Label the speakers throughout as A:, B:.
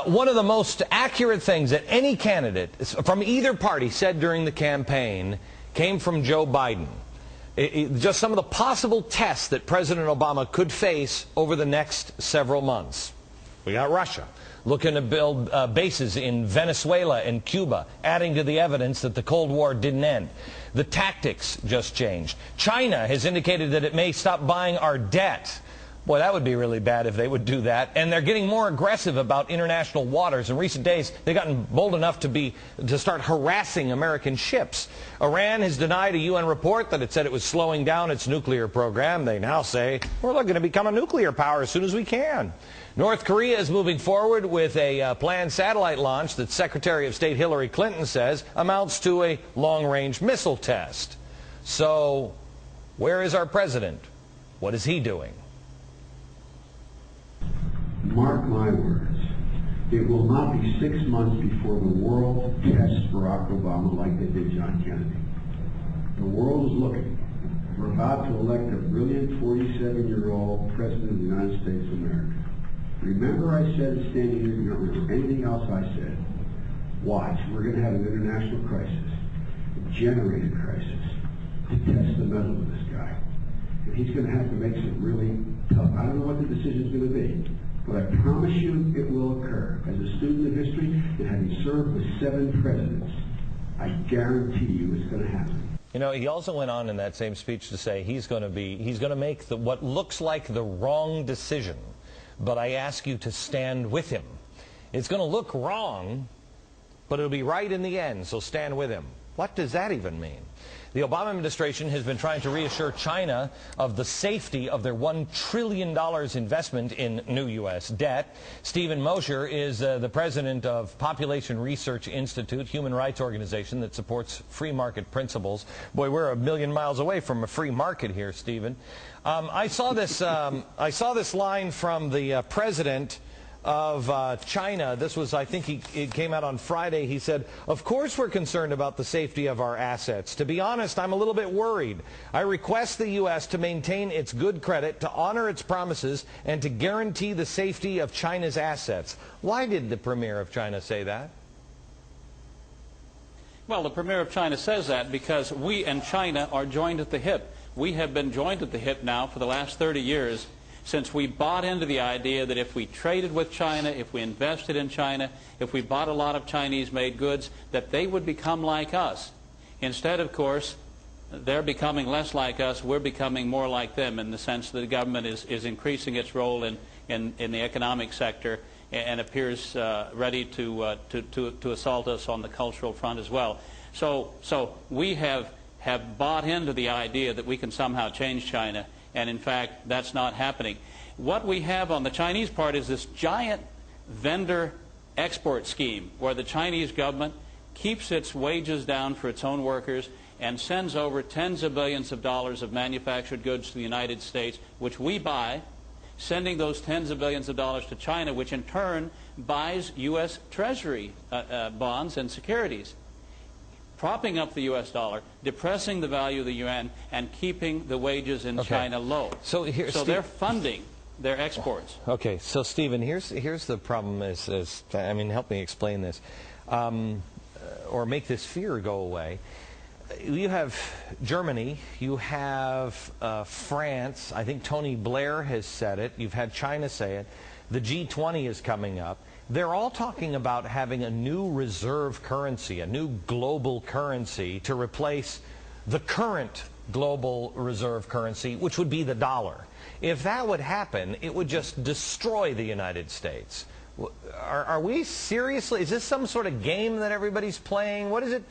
A: One of the most accurate things that any candidate from either party said during the campaign came from Joe Biden. Just some of the possible tests that President Obama could face over the next several months. We got Russia looking to build bases in Venezuela and Cuba, adding to the evidence that the Cold War didn't end. The tactics just changed. China has indicated that it may stop buying our debt. Boy, that would be really bad if they would do that. And they're getting more aggressive about international waters. In recent days, they've gotten bold enough to start harassing American ships. Iran has denied a UN report that it said it was slowing down its nuclear program. They now say, we're looking to become a nuclear power as soon as we can. North Korea is moving forward with a planned satellite launch that Secretary of State Hillary Clinton says amounts to a long-range missile test. So, where is our president? What is he doing?
B: Mark my words, it will not be 6 months before the world tests Barack Obama like they did John Kennedy. The world is looking. We're about to elect a brilliant 47-year-old president of the United States of America. Remember I said standing here, you don't remember anything else I said. Watch, we're going to have an international crisis, a generated crisis, to test the mettle of this guy. And he's going to have to make some really tough, I don't know what the decision's going to be. But I promise you it will occur. As a student of history and having served with 7 presidents, I guarantee you it's going to happen.
A: You know, he also went on in that same speech to say he's going to make what looks like the wrong decision, but I ask you to stand with him. It's going to look wrong, but it'll be right in the end, so stand with him. What does that even mean? The Obama administration has been trying to reassure China of the safety of their $1 trillion investment in new U.S. debt. Stephen Mosher is the president of Population Research Institute, human rights organization that supports free market principles. Boy, we're a million miles away from a free market here, Stephen. I saw this line from the president of China. This was, I think it came out on Friday. He said, of course we're concerned about the safety of our assets. To be honest, I'm a little bit worried. I request the U.S. to maintain its good credit, to honor its promises, and to guarantee the safety of China's assets. Why did the Premier of China say that?
C: Well, the Premier of China says that because we and China are joined at the hip. We have been joined at the hip now for the last 30 years. Since we bought into the idea that if we traded with China, if we invested in China, if we bought a lot of Chinese-made goods, that they would become like us. Instead, of course, they're becoming less like us, we're becoming more like them in the sense that the government is increasing its role in the economic sector and appears ready to assault us on the cultural front as well. So we have bought into the idea that we can somehow change China. And in fact, that's not happening. What we have on the Chinese part is this giant vendor export scheme where the Chinese government keeps its wages down for its own workers and sends over tens of billions of dollars of manufactured goods to the United States, which we buy, sending those tens of billions of dollars to China, which in turn buys U.S. Treasury bonds and securities, propping up the U.S. dollar, depressing the value of the yuan, and keeping the wages in China low. So they're funding their exports.
A: Okay, so Stephen, here's the problem I mean, help me explain this, or make this fear go away. You have Germany, you have France, I think Tony Blair has said it, you've had China say it, the G20 is coming up. They're all talking about having a new reserve currency, a new global currency to replace the current global reserve currency, which would be the dollar. If that would happen, it would just destroy the United States. Are we seriously, is this some sort of game that everybody's playing? What is it?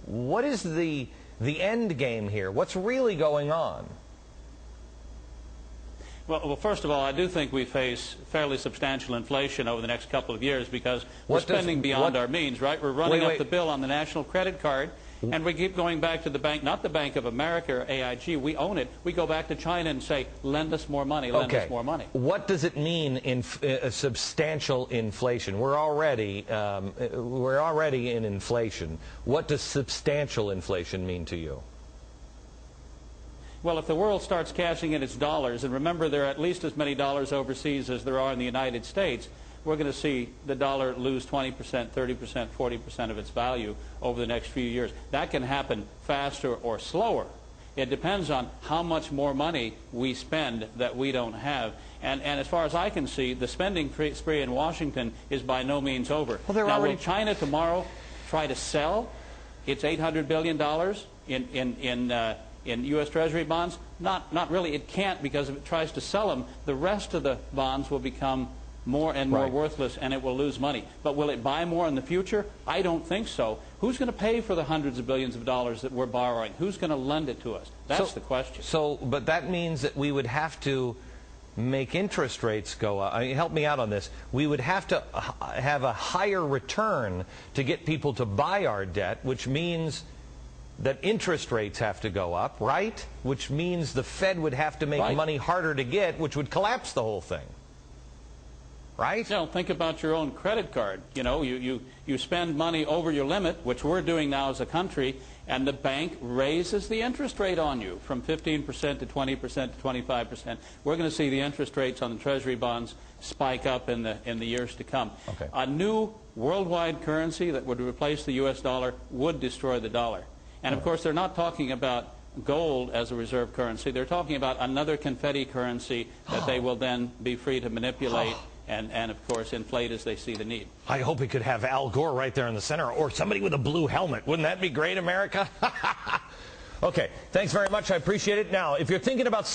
A: What is the end game here? What's really going on?
C: Well, first of all, I do think we face fairly substantial inflation over the next couple of years because we're spending beyond our means, right? We're running up the bill on the national credit card, and we keep going back to the bank, not the Bank of America or AIG. We own it. We go back to China and say, lend us more money, lend us more money.
A: What does it mean in substantial inflation? We're already in inflation. What does substantial inflation mean to you?
C: Well, if the world starts cashing in its dollars, and remember there are at least as many dollars overseas as there are in the United States, we're going to see the dollar lose 20%, 30%, 40% of its value over the next few years. That can happen faster or slower. It depends on how much more money we spend that we don't have. And as far as I can see, the spending spree in Washington is by no means over.
A: Well,
C: now, will China tomorrow try to sell its $800 billion in U.S. Treasury bonds? Not really. It can't, because if it tries to sell them, the rest of the bonds will become more and more worthless, and it will lose money. But will it buy more in the future? I don't think so. Who's going to pay for the hundreds of billions of dollars that we're borrowing? Who's going to lend it to us? That's the question.
A: But that means that we would have to make interest rates go up. I mean, help me out on this. We would have to have a higher return to get people to buy our debt, which means that interest rates have to go up, right? Which means the Fed would have to make money harder to get, which would collapse the whole thing. Right?
C: You know, think about your own credit card. You know, you spend money over your limit, which we're doing now as a country, and the bank raises the interest rate on you from 15% to 20% to 25%. We're going to see the interest rates on the Treasury bonds spike up in the years to come.
A: Okay.
C: A new worldwide currency that would replace the U.S. dollar would destroy the dollar. And of course, they're not talking about gold as a reserve currency. They're talking about another confetti currency that they will then be free to manipulate and of course, inflate as they see the need.
A: I hope we could have Al Gore right there in the center, or somebody with a blue helmet. Wouldn't that be great, America? Okay, thanks very much. I appreciate it. Now, if you're thinking about